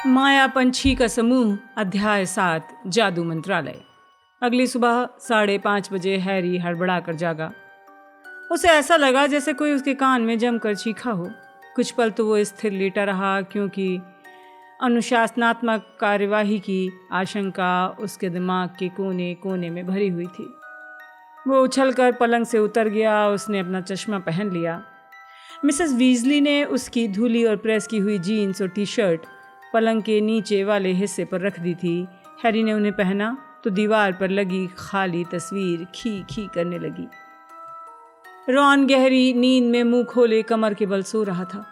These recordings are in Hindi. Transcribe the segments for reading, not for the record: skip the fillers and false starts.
माया पंछी का समूह अध्याय 7 जादू मंत्रालय। अगली सुबह 5:30 बजे हैरी हड़बड़ाकर जागा। उसे ऐसा लगा जैसे कोई उसके कान में जमकर चीखा हो। कुछ पल तो वो स्थिर लेटा रहा, क्योंकि अनुशासनात्मक कार्यवाही की आशंका उसके दिमाग के कोने कोने में भरी हुई थी। वो उछलकर पलंग से उतर गया। उसने अपना चश्मा पहन लिया। मिसेस वीजली ने उसकी धुली और प्रेस की हुई जीन्स और टी शर्ट पलंग के नीचे वाले हिस्से पर रख दी थी। हैरी ने उन्हें पहना तो दीवार पर लगी खाली तस्वीर खी खी करने लगी। रॉन गहरी नींद में मुंह खोले कमर के बल सो रहा था।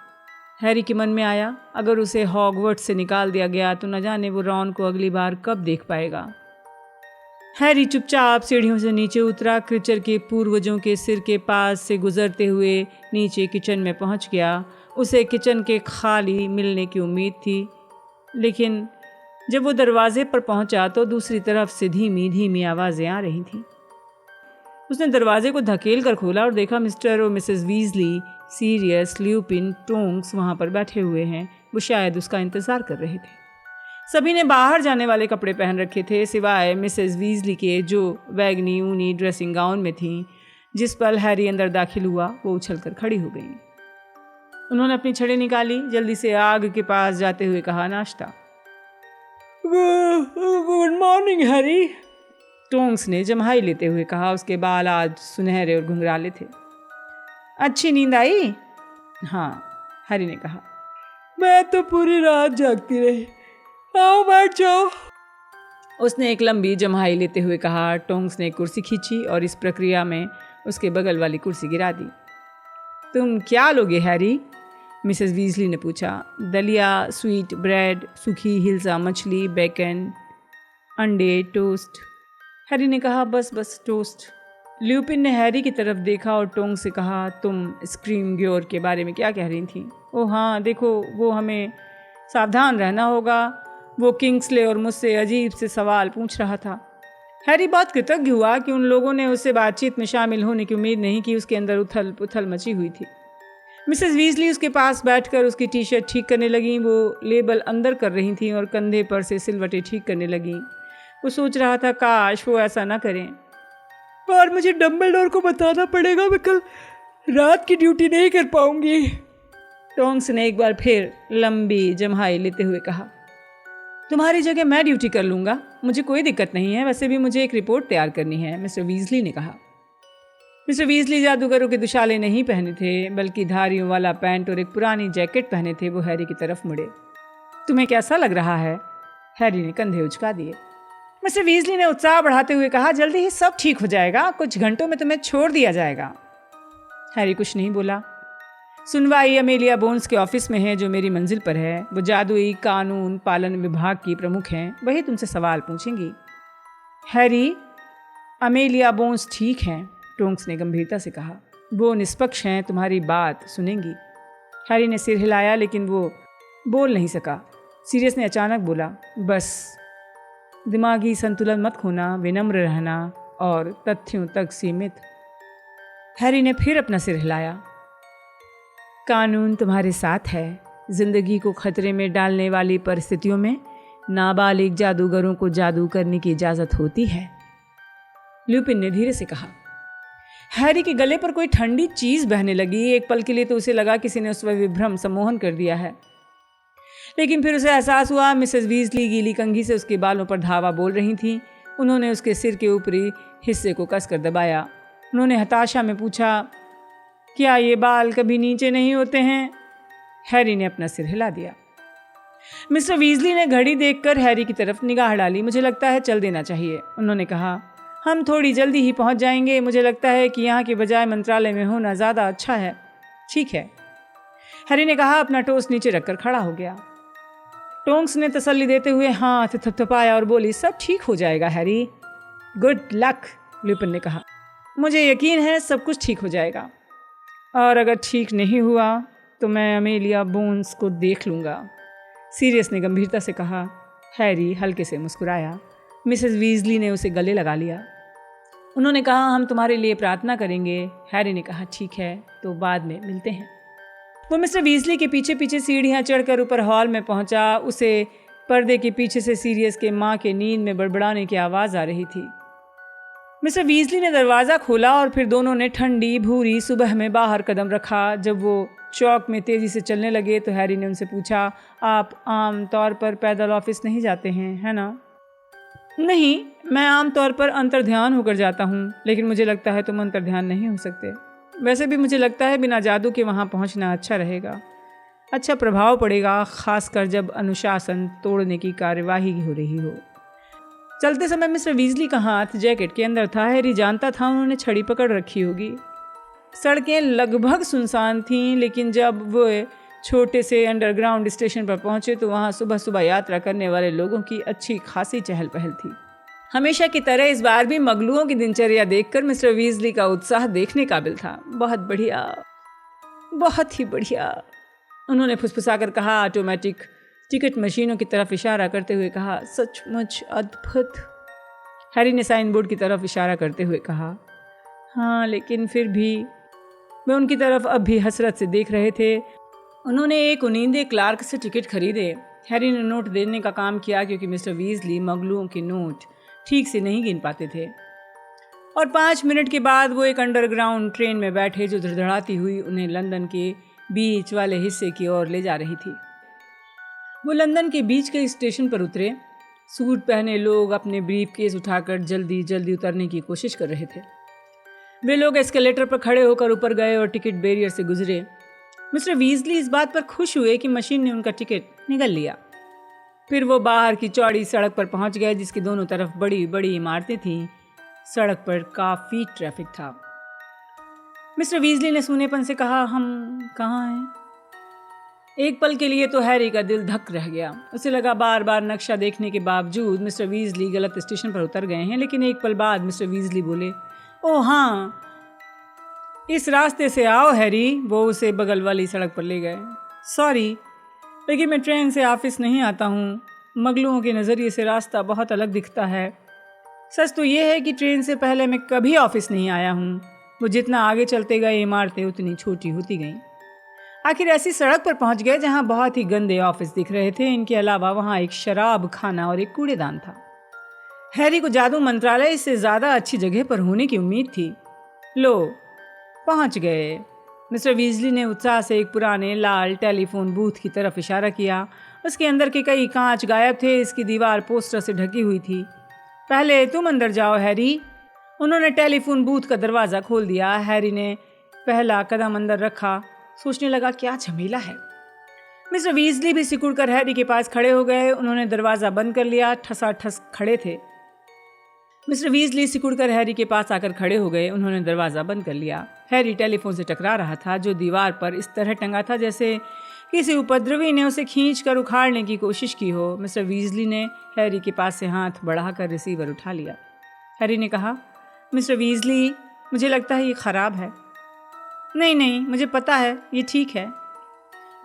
हैरी के मन में आया, अगर उसे हॉगवर्ट्स से निकाल दिया गया तो न जाने वो रॉन को अगली बार कब देख पाएगा। हैरी चुपचाप सीढ़ियों से नीचे उतरा। क्रिचर के पूर्वजों के सिर के पास से गुजरते हुए नीचे किचन में पहुंच गया। उसे किचन के खाली मिलने की उम्मीद थी, लेकिन जब वो दरवाजे पर पहुंचा तो दूसरी तरफ से धीमी धीमी आवाज़ें आ रही थीं। उसने दरवाजे को धकेल कर खोला और देखा मिस्टर और मिसेस वीजली, सीरियस, ल्यूपिन, टोंक्स वहाँ पर बैठे हुए हैं। वो शायद उसका इंतज़ार कर रहे थे। सभी ने बाहर जाने वाले कपड़े पहन रखे थे, सिवाय मिसेस वीजली के, जो बैगनी ऊनी ड्रेसिंग गाउन में थीं। जिस पल हैरी अंदर दाखिल हुआ वो उछलकर खड़ी हो गई। उन्होंने अपनी छड़ी निकाली, जल्दी से आग के पास जाते हुए कहा, नाश्ता। गुड मॉर्निंग हैरी, टोंक्स ने जम्हाई लेते हुए कहा। उसके बाल आज सुनहरे और घुंघराले थे। अच्छी नींद आई? हाँ, हैरी ने कहा। मैं तो पूरी रात जागती रही। आओ बैठ जाओ, उसने एक लंबी जम्हाई लेते हुए कहा। टोंक्स ने एक कुर्सी खींची और इस प्रक्रिया में उसके बगल वाली कुर्सी गिरा दी। तुम क्या लोगे हैरी? मिसेस वीजली ने पूछा। दलिया, स्वीट ब्रेड, सूखी हिल्सा मछली, बेकन, अंडे, टोस्ट। हैरी ने कहा, बस बस टोस्ट। ल्यूपिन ने हैरी की तरफ देखा और टोंग से कहा, तुम स्क्रीम ग्योर के बारे में क्या कह रही थी? ओह हाँ, देखो, वो हमें सावधान रहना होगा। वो किंग्सले और मुझसे अजीब से सवाल पूछ रहा था। हैरी बहुत कृतज्ञ हुआ कि उन लोगों ने उससे बातचीत में शामिल होने की उम्मीद नहीं की। उसके अंदर उथल पुथल मची हुई थी। मिसेस वीजली उसके पास बैठकर उसकी टी शर्ट ठीक करने लगी। वो लेबल अंदर कर रही थी और कंधे पर से सिलवटें ठीक करने लगी। वो सोच रहा था, काश वो ऐसा ना करें। और मुझे डम्बलडोर को बताना पड़ेगा, मैं कल रात की ड्यूटी नहीं कर पाऊंगी, टोंक्स ने एक बार फिर लंबी जम्हाई लेते हुए कहा। तुम्हारी जगह मैं ड्यूटी कर लूँगा, मुझे कोई दिक्कत नहीं है। वैसे भी मुझे एक रिपोर्ट तैयार करनी है, मिस्टर वीजली ने कहा। मिस्टर वीजली जादूगरों के दुशाले नहीं पहने थे, बल्कि धारियों वाला पैंट और एक पुरानी जैकेट पहने थे। वो हैरी की तरफ मुड़े। तुम्हें कैसा लग रहा है? हैरी ने कंधे उचका दिए। मिस्टर वीजली ने उत्साह बढ़ाते हुए कहा, जल्दी ही सब ठीक हो जाएगा, कुछ घंटों में तुम्हें छोड़ दिया जाएगा। हैरी कुछ नहीं बोला। सुनवाई अमेलिया बोन्स के ऑफिस में है, जो मेरी मंजिल पर है। वो जादुई कानून पालन विभाग की प्रमुख हैं, वही तुमसे सवाल पूछेंगी। हैरी, अमेलिया बोन्स ठीक हैं, टोंक्स ने गंभीरता से कहा। वो निष्पक्ष हैं, तुम्हारी बात सुनेंगी। हैरी ने सिर हिलाया, लेकिन वो बोल नहीं सका। सीरियस ने अचानक बोला, बस दिमागी संतुलन मत खोना, विनम्र रहना और तथ्यों तक सीमित। हैरी ने फिर अपना सिर हिलाया। कानून तुम्हारे साथ है। जिंदगी को खतरे में डालने वाली परिस्थितियों में नाबालिग जादूगरों को जादू करने की इजाज़त होती है, ल्यूपिन ने धीरे से कहा। हैरी के गले पर कोई ठंडी चीज़ बहने लगी। एक पल के लिए तो उसे लगा किसी ने उस पर विभ्रम सम्मोहन कर दिया है, लेकिन फिर उसे एहसास हुआ मिसेस वीजली गीली कंघी से उसके बालों पर धावा बोल रही थीं। उन्होंने उसके सिर के ऊपरी हिस्से को कसकर दबाया। उन्होंने हताशा में पूछा, क्या ये बाल कभी नीचे नहीं होते हैं? हैरी ने अपना सिर हिला दिया। मिस्टर वीजली ने घड़ी देखकर हैरी की तरफ निगाह डाली। मुझे लगता है चल देना चाहिए, उन्होंने कहा। हम थोड़ी जल्दी ही पहुंच जाएंगे। मुझे लगता है कि यहाँ के बजाय मंत्रालय में होना ज़्यादा अच्छा है। ठीक है, हैरी ने कहा। अपना टोस्ट नीचे रखकर खड़ा हो गया। टोंक्स ने तसल्ली देते हुए हाथ थपथपाया और बोली, सब ठीक हो जाएगा हैरी। गुड लक, ल्यूपिन ने कहा। मुझे यकीन है सब कुछ ठीक हो जाएगा, और अगर ठीक नहीं हुआ तो मैं अमेलिया बोन्स को देख लूँगा, सीरियस ने गंभीरता से कहा। हैरी हल्के से मुस्कुराया। मिसेस वीजली ने उसे गले लगा लिया। उन्होंने कहा, हम तुम्हारे लिए प्रार्थना करेंगे। हैरी ने कहा, ठीक है, तो बाद में मिलते हैं। वो मिस्टर वीजली के पीछे पीछे सीढ़ियाँ चढ़कर ऊपर हॉल में पहुंचा। उसे पर्दे के पीछे से सीरियस के माँ के नींद में बड़बड़ाने की आवाज़ आ रही थी। मिस्टर वीजली ने दरवाज़ा खोला और फिर दोनों ने ठंडी भूरी सुबह में बाहर कदम रखा। जब वो चौक में तेज़ी से चलने लगे तो हैरी ने उनसे पूछा, आप आम तौर पर पैदल ऑफिस नहीं जाते हैं, है ना? नहीं, मैं आम तौर पर अंतर्ध्यान होकर जाता हूँ, लेकिन मुझे लगता है तुम अंतर्ध्यान नहीं हो सकते। वैसे भी मुझे लगता है बिना जादू के वहाँ पहुँचना अच्छा रहेगा, अच्छा प्रभाव पड़ेगा, खासकर जब अनुशासन तोड़ने की कार्यवाही हो रही हो। चलते समय मिस्टर वीजली का हाथ जैकेट के अंदर था। हैरी जानता था उन्होंने छड़ी पकड़ रखी होगी। सड़कें लगभग सुनसान थीं, लेकिन जब वो छोटे से अंडरग्राउंड स्टेशन पर पहुंचे तो वहां सुबह सुबह यात्रा करने वाले लोगों की अच्छी खासी चहल पहल थी। हमेशा की तरह इस बार भी मगलुओं की दिनचर्या देखकर मिस्टर वीजली का उत्साह देखने काबिल था। बहुत बढ़िया, बहुत ही बढ़िया, उन्होंने फुसफुसाकर कहा। ऑटोमेटिक टिकट मशीनों की तरफ इशारा करते हुए कहा, सचमुच अद्भुत। हैरी ने साइन बोर्ड की तरफ इशारा करते हुए कहा, हाँ, लेकिन फिर भी। वे उनकी तरफ अब भी हसरत से देख रहे थे। उन्होंने एक उनींदे क्लार्क से टिकट खरीदे। हैरी ने नोट देने का काम किया क्योंकि मिस्टर वीजली मगलुओं के नोट ठीक से नहीं गिन पाते थे। और 5 मिनट के बाद वो एक अंडरग्राउंड ट्रेन में बैठे जो धड़धड़ाती हुई उन्हें लंदन के बीच वाले हिस्से की ओर ले जा रही थी। वो लंदन के बीच के स्टेशन पर उतरे। सूट पहने लोग अपने ब्रीफ केस उठाकर जल्दी जल्दी उतरने की कोशिश कर रहे थे। वे लोग एस्केलेटर पर खड़े होकर ऊपर गए और टिकट बैरियर से गुजरे। मिस्टर वीजली इस बात पर खुश हुए कि मशीन ने उनका टिकट निगल लिया। फिर वो बाहर की चौड़ी सड़क पर पहुंच गए जिसकी दोनों तरफ बड़ी बड़ी इमारतें थीं। सड़क पर काफ़ी ट्रैफिक था। मिस्टर वीजली ने सूनेपन से कहा, हम कहाँ हैं? एक पल के लिए तो हैरी का दिल धक रह गया। उसे लगा बार बार नक्शा देखने के बावजूद मिस्टर वीजली गलत स्टेशन पर उतर गए हैं। लेकिन एक पल बाद मिस्टर वीजली बोले, ओह हाँ, इस रास्ते से आओ हैरी। वो उसे बगल वाली सड़क पर ले गए। सॉरी, लेकिन मैं ट्रेन से ऑफिस नहीं आता हूँ। मगलुओं के नज़रिए से रास्ता बहुत अलग दिखता है। सच तो ये है कि ट्रेन से पहले मैं कभी ऑफिस नहीं आया हूँ। वो जितना आगे चलते गए इमारतें उतनी छोटी होती गईं। आखिर ऐसी सड़क पर पहुंच गए जहां बहुत ही गंदे ऑफिस दिख रहे थे। इनके अलावा वहां एक शराब खाना और एक कूड़ेदान था। हैरी को जादू मंत्रालय से ज़्यादा अच्छी जगह पर होने की उम्मीद थी। लो, पहुंच गए। मिस्टर वीजली ने उत्साह से एक पुराने लाल टेलीफोन बूथ की तरफ इशारा किया। उसके अंदर के कई कांच गायब थे। इसकी दीवार पोस्टर से ढकी हुई थी। पहले तुम अंदर जाओ हैरी। उन्होंने टेलीफोन बूथ का दरवाज़ा खोल दिया। हैरी ने पहला कदम अंदर रखा। सोचने लगा, क्या झमेला है। मिस्टर वीजली भी सिकुड़कर हैरी के पास खड़े हो गए। उन्होंने दरवाज़ा बंद कर लिया। ठसाठस खड़े थे। मिस्टर वीजली सिकुड़कर हैरी के पास आकर खड़े हो गए। उन्होंने दरवाज़ा बंद कर लिया। हैरी टेलीफोन से टकरा रहा था जो दीवार पर इस तरह टंगा था जैसे किसी उपद्रवी ने उसे खींचकर उखाड़ने की कोशिश की हो। मिस्टर वीजली ने हैरी के पास से हाथ बढ़ाकर रिसीवर उठा लिया। हैरी ने कहा, मिस्टर वीजली, मुझे लगता है ये ख़राब है। नहीं, मुझे पता है, ये ठीक है।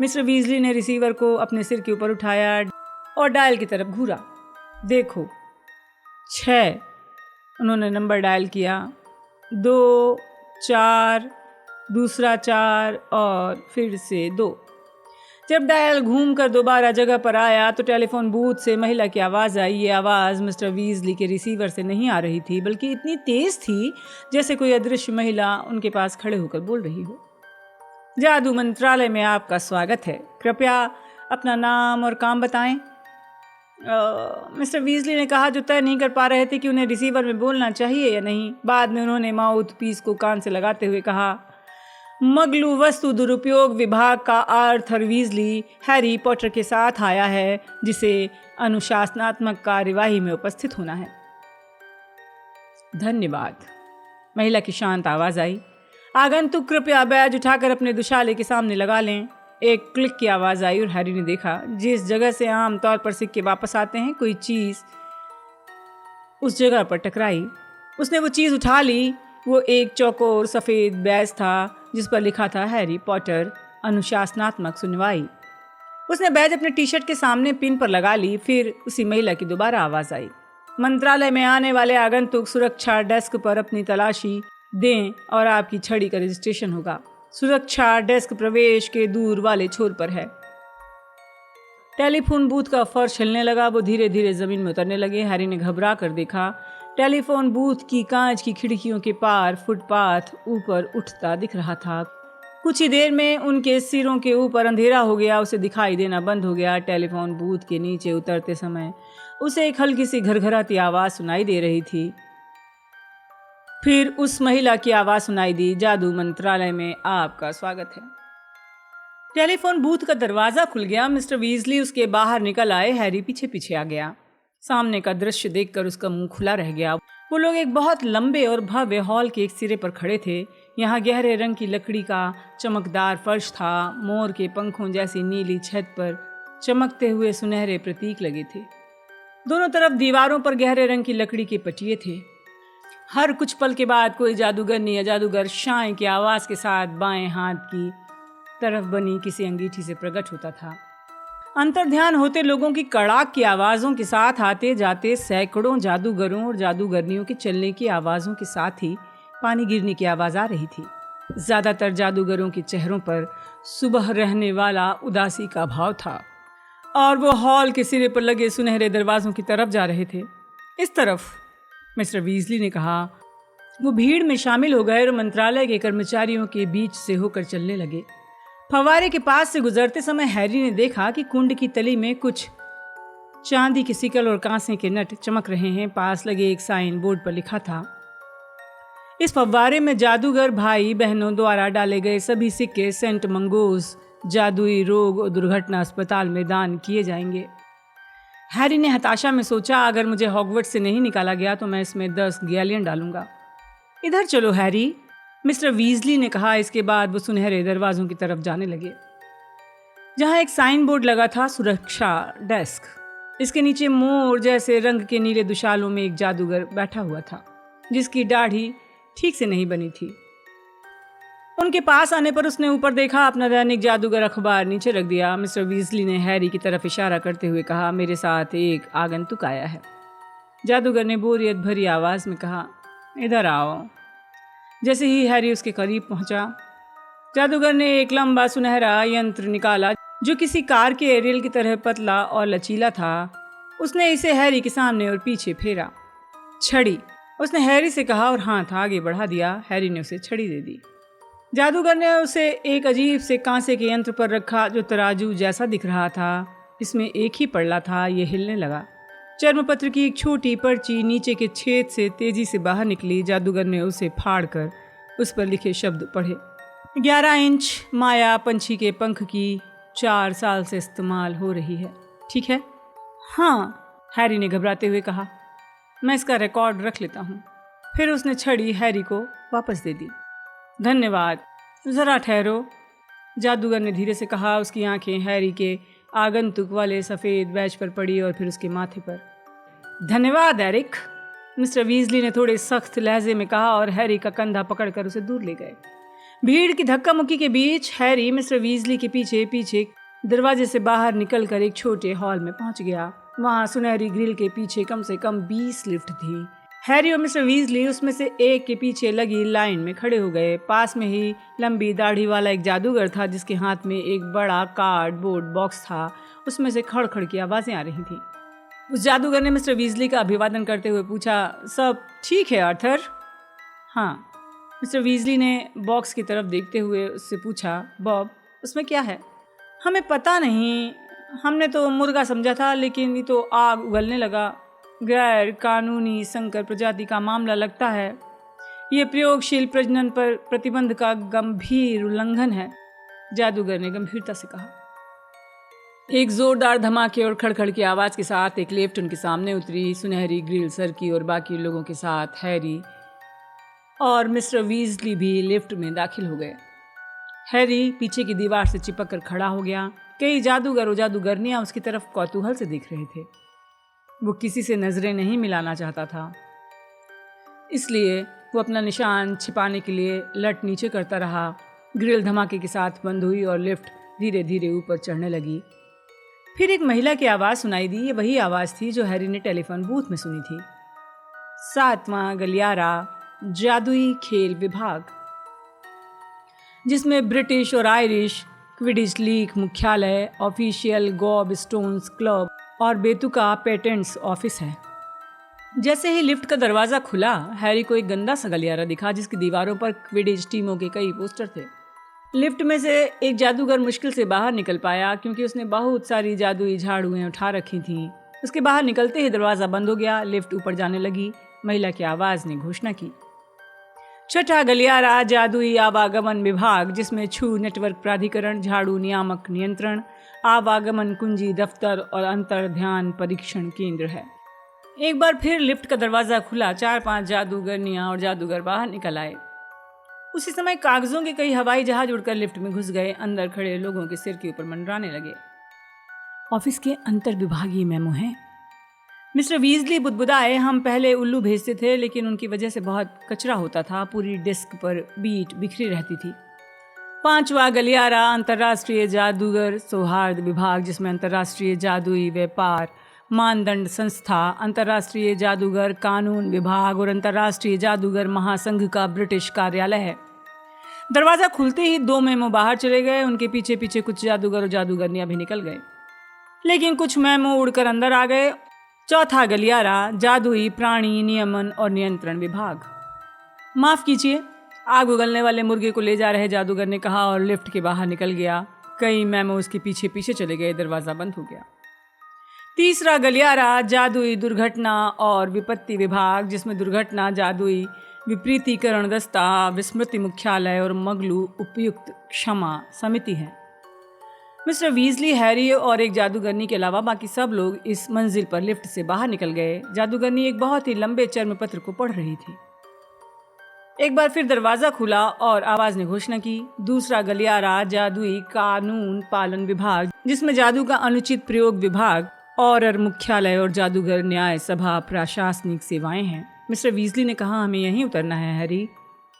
मिस्टर वीजली ने रिसीवर को अपने सिर के ऊपर उठाया और डायल की तरफ घूरा। देखो, 6। उन्होंने नंबर डायल किया। 2, 4, दूसरा 4 और फिर से 2। जब डायल घूमकर दोबारा जगह पर आया तो टेलीफोन बूथ से महिला की आवाज़ आई। ये आवाज़ मिस्टर वीजली के रिसीवर से नहीं आ रही थी, बल्कि इतनी तेज़ थी जैसे कोई अदृश्य महिला उनके पास खड़े होकर बोल रही हो। जादू मंत्रालय में आपका स्वागत है। कृपया अपना नाम और काम बताएं। मिस्टर वीजली ने कहा, जो तय नहीं कर पा रहे थे कि उन्हें रिसीवर में बोलना चाहिए या नहीं। बाद में उन्होंने माउथ पीस को कान से लगाते हुए कहा, मगलू वस्तु दुरुपयोग विभाग का आर्थर वीजली हैरी पॉटर के साथ आया है, जिसे अनुशासनात्मक कार्यवाही में उपस्थित होना है। धन्यवाद। महिला की शांत आवाज़ आई। आगंतुक कृपया बैज उठाकर अपने दुशाले के सामने लगा लें। एक क्लिक की आवाज़ आई और हैरी ने देखा जिस जगह से आम तौर पर सिक्के वापस आते हैं कोई चीज़ उस जगह पर टकराई। उसने वो चीज़ उठा ली। वो एक चौकोर सफ़ेद बैज था जिस पर लिखा था हैरी पॉटर अनुशासनात्मक सुनवाई। उसने बैज अपने टी शर्ट के सामने पिन पर लगा ली। फिर उसी महिला की दोबारा आवाज़ आई, मंत्रालय में आने वाले आगंतुक सुरक्षा डेस्क पर अपनी तलाशी दें और आपकी छड़ी का रजिस्ट्रेशन होगा। सुरक्षा डेस्क प्रवेश के दूर वाले छोर पर है। टेलीफोन बूथ का फर्श हिलने लगा। वो धीरे धीरे जमीन में उतरने लगे। हैरी ने घबरा कर देखा। टेलीफोन बूथ की कांच की खिड़कियों के पार फुटपाथ ऊपर उठता दिख रहा था। कुछ ही देर में उनके सिरों के ऊपर अंधेरा हो गया। उसे दिखाई देना बंद हो गया। टेलीफोन बूथ के नीचे उतरते समय उसे एक हल्की सी घरघराती आवाज सुनाई दे रही थी। फिर उस महिला की आवाज सुनाई दी, जादू मंत्रालय में आपका स्वागत है। टेलीफोन बूथ का दरवाजा खुल गया। मिस्टर वीजली उसके बाहर निकल आए। हैरी पीछे पीछे आ गया। सामने का दृश्य देखकर उसका मुंह खुला रह गया। वो लोग एक बहुत लंबे और भव्य हॉल के एक सिरे पर खड़े थे। यहाँ गहरे रंग की लकड़ी का चमकदार फर्श था। मोर के पंखों जैसी नीली छत पर चमकते हुए सुनहरे प्रतीक लगे थे। दोनों तरफ दीवारों पर गहरे रंग की लकड़ी के पटिये थे। हर कुछ पल के बाद कोई जादूगरनी या जादूगर शाय की आवाज के साथ बाएं हाथ की तरफ बनी किसी अंगीठी से प्रकट होता था। अंतर्ध्यान होते लोगों की कड़ाक की आवाजों के साथ आते जाते सैकड़ों जादूगरों और जादूगरनियों के चलने की आवाजों के साथ ही पानी गिरने की आवाज आ रही थी। ज्यादातर जादूगरों के चेहरों पर सुबह रहने वाला उदासी का भाव था और वो हॉल के सिरे पर लगे सुनहरे दरवाजों की तरफ जा रहे थे। इस तरफ, मिस्टर वीजली ने कहा। वो भीड़ में शामिल हो गए और मंत्रालय के कर्मचारियों के बीच से होकर चलने लगे। फव्वारे के पास से गुजरते समय हैरी ने देखा कि कुंड की तली में कुछ चांदी के सिकल और कांसे के नट चमक रहे हैं। पास लगे एक साइन बोर्ड पर लिखा था, इस फव्वारे में जादूगर भाई बहनों द्वारा डाले गए सभी सिक्के सेंट मंगोज जादुई रोग और दुर्घटना अस्पताल में दान किए जाएंगे। हैरी ने हताशा में सोचा, अगर मुझे हॉगवर्ट्स से नहीं निकाला गया तो मैं इसमें 10 गैलियन डालूंगा। इधर चलो हैरी, मिस्टर वीजली ने कहा। इसके बाद वो सुनहरे दरवाजों की तरफ जाने लगे जहां एक साइन बोर्ड लगा था, सुरक्षा डेस्क। इसके नीचे मोर जैसे रंग के नीले दुशालों में एक जादूगर बैठा हुआ था जिसकी दाढ़ी ठीक से नहीं बनी थी। उनके पास आने पर उसने ऊपर देखा, अपना दैनिक जादूगर अखबार नीचे रख दिया। मिस्टर वीजली ने हैरी की तरफ इशारा करते हुए कहा, मेरे साथ एक आगंतुक आया है। जादूगर ने बोरियत भरी आवाज में कहा, इधर आओ। जैसे ही हैरी उसके करीब पहुंचा, जादूगर ने एक लंबा सुनहरा यंत्र निकाला जो किसी कार के एरियल की तरह पतला और लचीला था। उसने इसे हैरी के सामने और पीछे फेरा। छड़ी, उसने हैरी से कहा और हाथ आगे बढ़ा दिया। हैरी ने उसे छड़ी दे दी। जादूगर ने उसे एक अजीब से कांसे के यंत्र पर रखा जो तराजू जैसा दिख रहा था। इसमें एक ही पड़ला था। यह हिलने लगा। चर्मपत्र की एक छोटी पर्ची नीचे के छेद से तेजी से बाहर निकली। जादूगर ने उसे फाड़कर उस पर लिखे शब्द पढ़े, 11 इंच माया पंछी के पंख की 4 साल से इस्तेमाल हो रही है, ठीक है? हाँ, हैरी ने घबराते हुए कहा, मैं इसका रिकॉर्ड रख लेता हूँ। फिर उसने छड़ी हैरी को वापस दे दी। धन्यवाद, जरा ठहरो, जादूगर ने धीरे से कहा। उसकी आंखें हैरी के आगंतुक वाले सफ़ेद बैज पर पड़ी और फिर उसके माथे पर। धन्यवाद एरिक, मिस्टर वीजली ने थोड़े सख्त लहजे में कहा और हैरी का कंधा पकड़कर उसे दूर ले गए। भीड़ की धक्का मुक्की के बीच हैरी मिस्टर वीजली के पीछे पीछे दरवाजे से बाहर निकलकर एक छोटे हॉल में पहुंच गया। वहां सुनहरी ग्रिल के पीछे कम से कम 20 लिफ्ट थी। हैरी और मिस्टर वीजली उसमें से एक के पीछे लगी लाइन में खड़े हो गए। पास में ही लंबी दाढ़ी वाला एक जादूगर था जिसके हाथ में एक बड़ा कार्डबोर्ड बॉक्स था। उसमें से खड़खड़ की आवाजें आ रही थीं। उस जादूगर ने मिस्टर वीजली का अभिवादन करते हुए पूछा, सब ठीक है आर्थर? हाँ, मिस्टर वीजली ने बॉक्स की तरफ देखते हुए उससे पूछा, बॉब, उसमें क्या है? हमें पता नहीं, हमने तो मुर्गा समझा था, लेकिन ये तो आग उगलने लगा। गैर कानूनी संकर प्रजाति का मामला लगता है। ये प्रयोगशील प्रजनन पर प्रतिबंध का गंभीर उल्लंघन है, जादूगर ने गंभीरता से कहा। एक जोरदार धमाके और खड़खड़ की आवाज के साथ एक लिफ्ट उनके सामने उतरी। सुनहरी ग्रिल सरकी और बाकी लोगों के साथ हैरी और मिस्टर वीजली भी लिफ्ट में दाखिल हो गए। हैरी पीछे की दीवार से चिपक कर खड़ा हो गया। कई जादूगर और जादूगरनियां उसकी तरफ कौतूहल से देख रहे थे। वो किसी से नजरें नहीं मिलाना चाहता था, इसलिए वो अपना निशान छिपाने के लिए लट नीचे करता रहा। ग्रिल धमाके के साथ बंद हुई और लिफ्ट धीरे धीरे ऊपर चढ़ने लगी। फिर एक महिला की आवाज़ सुनाई दी। ये वही आवाज़ थी जो हैरी ने टेलीफोन बूथ में सुनी थी। 7वां गलियारा, जादुई खेल विभाग। जिसमें ब्रिटिश और आयरिश क्विडिच लीग मुख्यालय, ऑफिशियल गॉब स्टोन्स क्लब और बेतुका पेटेंट्स ऑफिस है। जैसे ही लिफ्ट का दरवाज़ा खुला, हैरी को एक गंदा सा गलियारा दिखा जिसकी दीवारों पर क्विडिच टीमों के कई पोस्टर थे। लिफ्ट में से एक जादूगर मुश्किल से बाहर निकल पाया क्योंकि उसने बहुत सारी जादुई झाड़ुएं उठा रखी थीं। उसके बाहर निकलते ही दरवाज़ा बंद हो गया। लिफ्ट ऊपर जाने लगी। महिला की आवाज़ ने घोषणा की, छठा गलियारा जादुई आवागमन विभाग, जिसमें छू नेटवर्क प्राधिकरण, झाड़ू नियामक नियंत्रण, आवागमन कुंजी दफ्तर और अंतर ध्यान परीक्षण केंद्र है। एक बार फिर लिफ्ट का दरवाज़ा खुला। 4-5 जादूगरनियाँ और जादूगर बाहर निकल आए। उसी समय कागजों के कई हवाई जहाज उड़कर लिफ्ट में घुस गए। अंदर खड़े लोगों के सिर के ऊपर मंडराने लगे। ऑफिस के अंतर विभागीय मेमो हैं। मिस्टर वीजली बुदबुदाए, हम पहले उल्लू भेजते थे लेकिन उनकी वजह से बहुत कचरा होता था। पूरी डिस्क पर बीट बिखरी रहती थी। 5वां गलियारा अंतर्राष्ट्रीय जादूगर सौहार्द विभाग, जिसमें अंतर्राष्ट्रीय जादुई व्यापार मानदंड संस्था, अंतर्राष्ट्रीय जादूगर कानून विभाग और अंतर्राष्ट्रीय जादूगर महासंघ का ब्रिटिश कार्यालय है। दरवाज़ा खुलते ही 2 मेमो बाहर चले गए। उनके पीछे पीछे कुछ जादूगर और जादूगरनियाँ भी निकल गए, लेकिन कुछ मेमो उड़कर अंदर आ गए। चौथा गलियारा जादुई प्राणी नियमन और नियंत्रण विभाग। माफ़ कीजिए, आग उगलने वाले मुर्गे को ले जा रहे जादूगर ने कहा और लिफ्ट के बाहर निकल गया। कई मेमो उसके पीछे पीछे चले गए। दरवाज़ा बंद हो गया। तीसरा गलियारा जादुई दुर्घटना और विपत्ति विभाग, जिसमें दुर्घटना जादुई विपरीतीकरण दस्ता, विस्मृति मुख्यालय और मगलू उपयुक्त क्षमा समिति है। मिस्टर वीजली, हैरी और एक जादूगरनी के अलावा बाकी सब लोग इस मंजिल पर लिफ्ट से बाहर निकल गए। जादूगरनी एक बहुत ही लंबे चर्म पत्र को पढ़ रही थी। एक बार फिर दरवाज़ा खुला और आवाज़ ने घोषणा की, दूसरा गलियारा जादुई कानून पालन विभाग, जिसमें जादू का अनुचित प्रयोग विभाग और मुख्यालय और जादूगर न्याय सभा प्रशासनिक सेवाएं हैं। मिस्टर वीजली ने कहा, हमें यहीं उतरना है हैरी।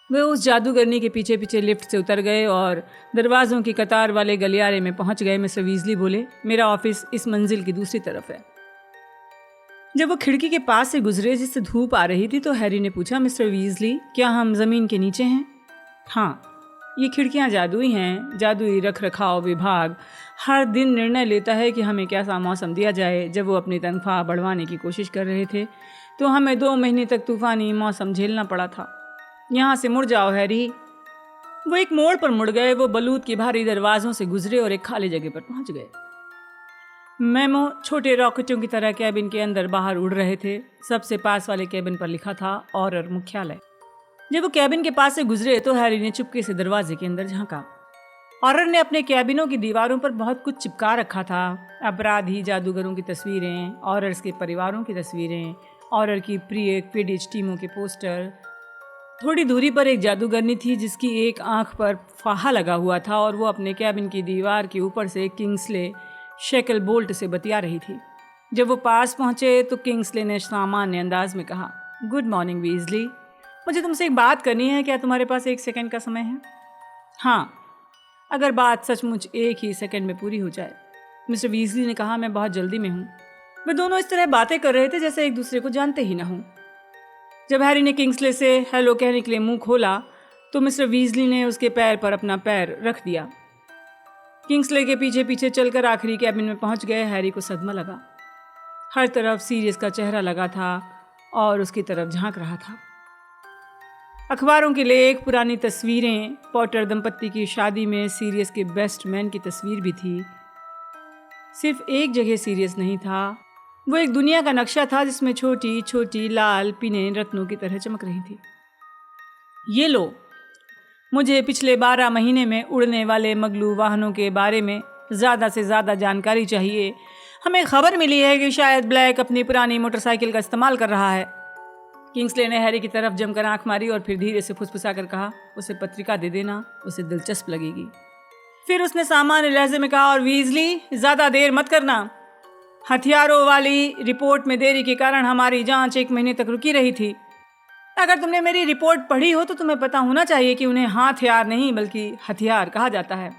वे उस जादूगरनी के पीछे पीछे लिफ्ट से उतर गए और दरवाज़ों की कतार वाले गलियारे में पहुंच गए। मिस्टर वीजली बोले, मेरा ऑफिस इस मंजिल की दूसरी तरफ है। जब वो खिड़की के पास से गुजरे जिससे धूप आ रही थी, तो हैरी ने पूछा, मिस्टर वीजली, क्या हम ज़मीन के नीचे हैं? हाँ, ये खिड़कियाँ जादुई हैं। जादुई रख रखाव विभाग हर दिन निर्णय लेता है कि हमें कैसा मौसम दिया जाए। जब वो अपनी तनख्वाह बढ़वाने की कोशिश कर रहे थे तो हमें 2 महीने तक तूफ़ानी मौसम झेलना पड़ा था। यहाँ से मुड़ जाओ हैरी। वो एक मोड़ पर मुड़ गए। वो बलूत के भारी दरवाज़ों से गुजरे और एक खाली जगह पर पहुँच गए। मेमो छोटे रॉकेटों की तरह कैबिन के अंदर बाहर उड़ रहे थे। सबसे पास वाले कैबिन पर लिखा था ऑरर मुख्यालय। जब वो कैबिन के पास से गुजरे तो हैरी ने चुपके से दरवाजे के अंदर झांका। ऑरर ने अपने कैबिनों की दीवारों पर बहुत कुछ चिपका रखा था। अपराधी जादूगरों की तस्वीरें, ऑरर्स के परिवारों की तस्वीरें, ऑरर की प्रिय क्विडिच टीमों के पोस्टर। थोड़ी दूरी पर एक जादूगरनी थी जिसकी एक आंख पर फाहा लगा हुआ था और वो अपने कैबिन की दीवार के ऊपर से किंग्सले शेकल बोल्ट से बतिया रही थी। जब वो पास पहुंचे तो किंग्सले ने सामान्य अंदाज में कहा, गुड मॉर्निंग वीजली, मुझे तुमसे एक बात करनी है। क्या तुम्हारे पास 1 सेकंड का समय है? हाँ, अगर बात सचमुच 1 ही सेकंड में पूरी हो जाए। मिस्टर वीजली ने कहा, मैं बहुत जल्दी में हूँ। वे दोनों इस तरह बातें कर रहे थे जैसे एक दूसरे को जानते ही ना हों। जब हैरी ने किंग्सले से हेलो कहने के लिए मुंह खोला तो मिस्टर वीजली ने उसके पैर पर अपना पैर रख दिया। किंग्सले के पीछे पीछे चलकर आखिरी कैबिन में पहुंच गए। हैरी को सदमा लगा। हर तरफ सीरियस का चेहरा लगा था और उसकी तरफ झांक रहा था। अखबारों के लेख, पुरानी तस्वीरें, पॉटर दंपत्ति की शादी में सीरियस के बेस्ट मैन की तस्वीर भी थी। सिर्फ एक जगह सीरियस नहीं था, वो एक दुनिया का नक्शा था जिसमें छोटी छोटी लाल पिनें रत्नों की तरह चमक रही थी। ये लो, मुझे पिछले 12 महीने में उड़ने वाले मगलू वाहनों के बारे में ज़्यादा से ज़्यादा जानकारी चाहिए। हमें खबर मिली है कि शायद ब्लैक अपनी पुरानी मोटरसाइकिल का इस्तेमाल कर रहा है। किंग्सले ने हैरी की तरफ जमकर आंख मारी और फिर धीरे से फुसफुसाकर कहा, उसे पत्रिका दे देना, उसे दिलचस्प लगेगी। फिर उसने सामान्य लहजे में कहा, और वीजली, ज़्यादा देर मत करना। हथियारों वाली रिपोर्ट में देरी के कारण हमारी जांच 1 महीने तक रुकी रही थी। अगर तुमने मेरी रिपोर्ट पढ़ी हो तो तुम्हें पता होना चाहिए कि उन्हें हाथियार नहीं बल्कि हथियार कहा जाता है।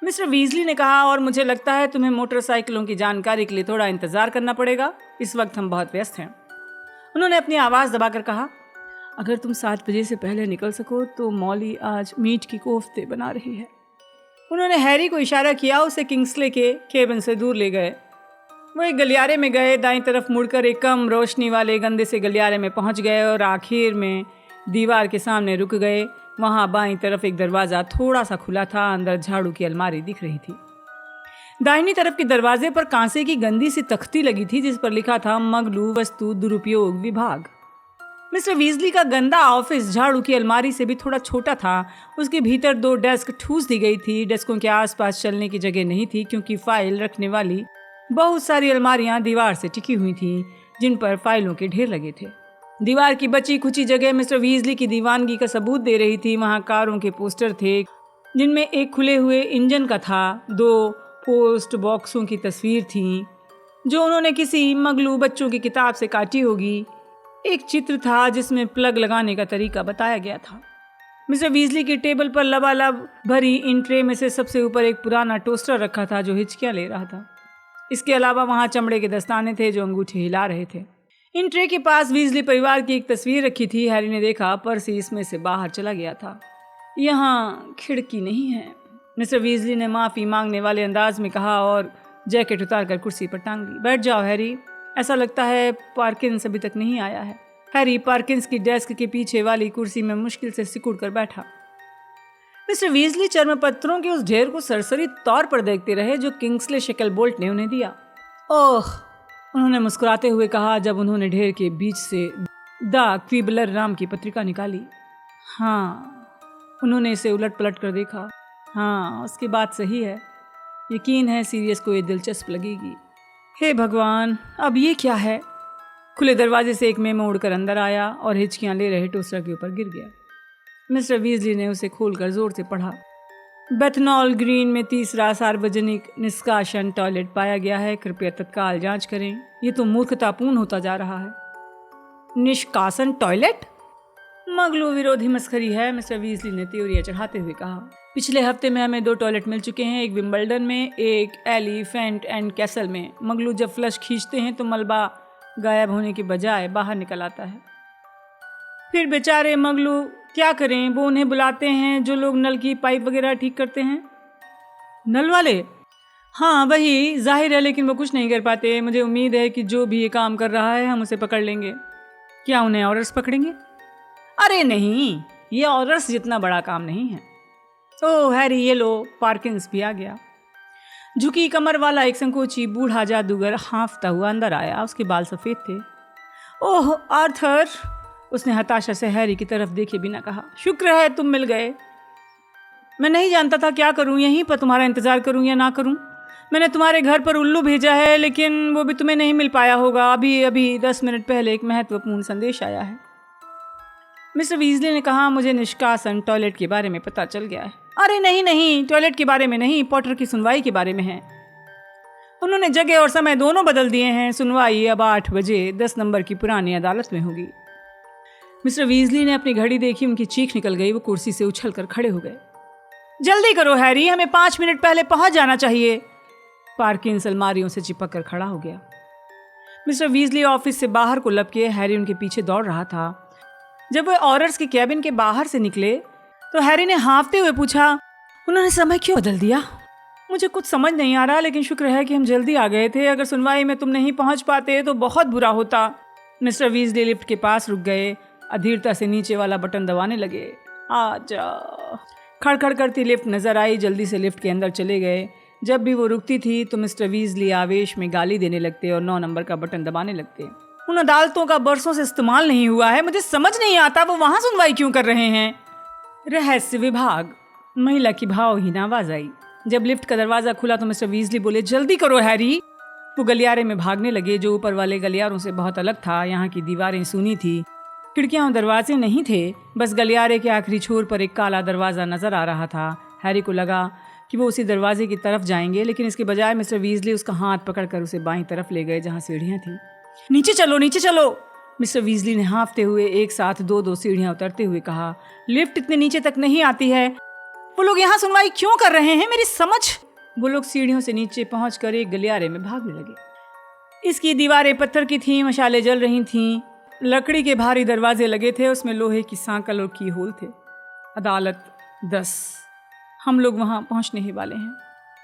मिस्टर वीजली ने कहा, और मुझे लगता है तुम्हें मोटरसाइकिलों की जानकारी के लिए थोड़ा इंतजार करना पड़ेगा। इस वक्त हम बहुत व्यस्त हैं। उन्होंने अपनी आवाज़ दबाकर कहा, अगर तुम 7 बजे से पहले निकल सको तो मॉली आज मीट की कोफ्ते बना रही है। उन्होंने हैरी को इशारा किया, उसे किंग्सले के केबिन से दूर ले गए। वो एक गलियारे में गए, दाईं तरफ मुड़कर एक कम रोशनी वाले गंदे से गलियारे में पहुंच गए और आखिर में दीवार के सामने रुक गए। वहां बाईं तरफ एक दरवाज़ा थोड़ा सा खुला था, अंदर झाड़ू की अलमारी दिख रही थी। दाहिनी तरफ के दरवाजे पर कांसे की गंदी सी तख्ती लगी थी जिस पर लिखा था मगलू वस्तु दुरुपयोग विभाग। मिस्टर वीजली का गंदा ऑफिस झाड़ू की अलमारी से भी थोड़ा छोटा था। उसके भीतर 2 डेस्क ठूस दी गई थी। डेस्कों के आसपास चलने की जगह नहीं थी क्योंकि फाइल रखने वाली बहुत सारी अलमारियां दीवार से टिकी हुई थीं जिन पर फाइलों के ढेर लगे थे। दीवार की बची खुची जगह मिस्टर वीजली की दीवानगी का सबूत दे रही थी। वहां कारों के पोस्टर थे जिनमें एक खुले हुए इंजन का था। 2 पोस्ट बॉक्सों की तस्वीर थी जो उन्होंने किसी मगलू बच्चों की किताब से काटी होगी। एक चित्र था जिसमें प्लग लगाने का तरीका बताया गया था। मिस्टर वीजली की टेबल पर लबालब भरी इन ट्रे में से सबसे ऊपर एक पुराना टोस्टर रखा था जो हिचकियां ले रहा था। इसके अलावा वहां चमड़े के दस्ताने थे जो अंगूठे हिला रहे थे। इन ट्रे के पास वीजली परिवार की एक तस्वीर रखी थी। हैरी ने देखा पर्सी इसमें से बाहर चला गया था। यहाँ खिड़की नहीं है, मिस्टर वीजली ने माफ़ी मांगने वाले अंदाज में कहा और जैकेट उतारकर कुर्सी पर टांग ली। बैठ जाओ हैरी, ऐसा लगता है पार्किंस अभी तक नहीं आया है। हैरी पार्किंस की डेस्क के पीछे वाली कुर्सी में मुश्किल से सिकुड़ कर बैठा। मिस्टर वीजली चर्मपत्रों के उस ढेर को सरसरी तौर पर देखते रहे जो किंग्सले शेकलबोल्ट ने उन्हें दिया। ओह, उन्होंने मुस्कुराते हुए कहा जब उन्होंने ढेर के बीच से द क्विबलर नाम की पत्रिका निकाली। हाँ, उन्होंने इसे उलट पलट कर देखा। हाँ, उसकी बात सही है। यकीन है सीरियस को ये दिलचस्प लगेगी। हे भगवान, अब ये क्या है? खुले दरवाजे से एक मेमो उड़कर अंदर आया और हिचकियां ले रहे टोस्टर के ऊपर गिर गया। मिस्टर वीजली ने उसे खोलकर जोर से पढ़ा। बेथनॉल ग्रीन में 3रा सार्वजनिक निष्कासन टॉयलेट पाया गया है। कृपया तत्काल जांच करें। ये तो मूर्खतापूर्ण होता जा रहा है। निष्कासन टॉयलेट? मगलू विरोधी मस्खरी है, मिस्टर वीजली ने त्योरियां चढ़ाते हुए कहा। पिछले हफ्ते में हमें 2 टॉयलेट मिल चुके हैं, एक विंबलडन में, एक एलिफेंट एंड कैसल में। मगलू जब फ्लश खींचते हैं तो मलबा गायब होने के बजाय बाहर निकल आता है। फिर बेचारे मगलू क्या करें, वो उन्हें बुलाते हैं जो लोग नल की पाइप वगैरह ठीक करते हैं। नल वाले? हाँ वही, जाहिर है, लेकिन वो कुछ नहीं कर पाते। मुझे उम्मीद है कि जो भी ये काम कर रहा है हम उसे पकड़ लेंगे। क्या उन्हें ऑर्डर्स पकड़ेंगे? अरे नहीं, ये ऑर्डर्स जितना बड़ा काम नहीं है। ओह हैरी, ये लो, पार्किंस भी आ गया। झुकी कमर वाला एक संकोची बूढ़ा जादूगर हाँफता हुआ अंदर आया। उसके बाल सफ़ेद थे। ओह आर्थर, उसने हताशा से हैरी की तरफ देखे बिना कहा। शुक्र है तुम मिल गए। मैं नहीं जानता था क्या करूं, यहीं पर तुम्हारा इंतज़ार करूं या ना करूं। मैंने तुम्हारे घर पर उल्लू भेजा है लेकिन वो भी तुम्हें नहीं मिल पाया होगा। अभी 10 मिनट पहले एक महत्वपूर्ण संदेश आया है। मिस्टर वीजली ने कहा, मुझे निष्कासन टॉयलेट के बारे में पता चल गया है। अरे नहीं, टॉयलेट के बारे में नहीं, पॉटर की सुनवाई के बारे में है। उन्होंने जगह और समय दोनों बदल दिए हैं। सुनवाई अब 8 बजे 10 नंबर की पुरानी अदालत में होगी। मिस्टर वीजली ने अपनी घड़ी देखी, उनकी चीख निकल गई। वो कुर्सी से उछलकर खड़े हो गए। जल्दी करो हैरी, हमें 5 मिनट पहले पहुंच जाना चाहिए। पार्किंस अलमारियों से चिपक कर खड़ा हो गया। मिस्टर वीजली ऑफिस से बाहर को लपके हैरी उनके पीछे दौड़ रहा था। जब वे ऑर्डर्स के कैबिन के बाहर से निकले तो हैरी ने हाँफते हुए पूछा, उन्होंने समय क्यों बदल दिया? मुझे कुछ समझ नहीं आ रहा, लेकिन शुक्र है कि हम जल्दी आ गए थे। अगर सुनवाई में तुम नहीं पहुंच पाते तो बहुत बुरा होता। मिस्टर वीजली लिफ्ट के पास रुक गए, अधीरता से नीचे वाला बटन दबाने लगे। आजा। खड़खड़ करती लिफ्ट नजर आई। जल्दी से लिफ्ट के अंदर चले गए। जब भी वो रुकती थी तो मिस्टर वीजली आवेश में गाली देने लगते और 9 नंबर का बटन दबाने लगते। उन अदालतों का बरसों से इस्तेमाल नहीं हुआ है, मुझे समझ नहीं आता वो वहां सुनवाई क्यों कर रहे हैं। रहस्य विभाग। महिला की भावहीन आवाज आई। जब लिफ्ट का दरवाजा खुला तो मिस्टर वीजली बोले, जल्दी करो हैरी। वो गलियारे में भागने लगे जो ऊपर वाले गलियारों से बहुत अलग था। यहाँ की दीवारें सूनी थी, खिड़कियां और दरवाजे नहीं थे। बस गलियारे के आखिरी छोर पर एक काला दरवाजा नजर आ रहा था। हैरी को लगा कि वो उसी दरवाजे की तरफ जाएंगे, लेकिन इसके बजाय मिस्टर वीजली उसका हाथ पकड़कर उसे बाईं तरफ ले गए जहाँ सीढ़ियाँ थी। नीचे चलो, नीचे चलो, मिस्टर वीजली ने हाँफते हुए एक साथ 2-2 सीढ़ियाँ उतरते हुए कहा। लिफ्ट इतने नीचे तक नहीं आती है। वो लोग यहाँ सुनवाई क्यों कर रहे हैं, मेरी समझ। वो लोग सीढ़ियों से नीचे पहुंचकर एक गलियारे में भागने लगे। इसकी दीवारें पत्थर की थीं, मशालें जल रही थीं। लकड़ी के भारी दरवाजे लगे थे, उसमें लोहे की सांकल और की होल थे। अदालत 10। हम लोग वहाँ पहुँचने ही वाले हैं।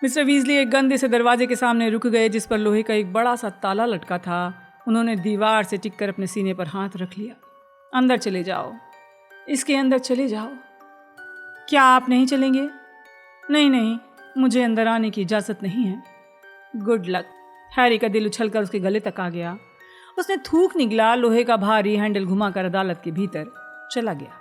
मिस्टर वीजली एक गंदे से दरवाजे के सामने रुक गए जिस पर लोहे का एक बड़ा सा ताला लटका था। उन्होंने दीवार से टिककर अपने सीने पर हाथ रख लिया। अंदर चले जाओ, इसके अंदर चले जाओ। क्या आप नहीं चलेंगे? नहीं नहीं, मुझे अंदर आने की इजाज़त नहीं है। Good luck. हैरी का दिल उछलकर उसके गले तक आ गया। उसने थूक निगला, लोहे का भारी हैंडल घुमाकर अदालत के भीतर चला गया।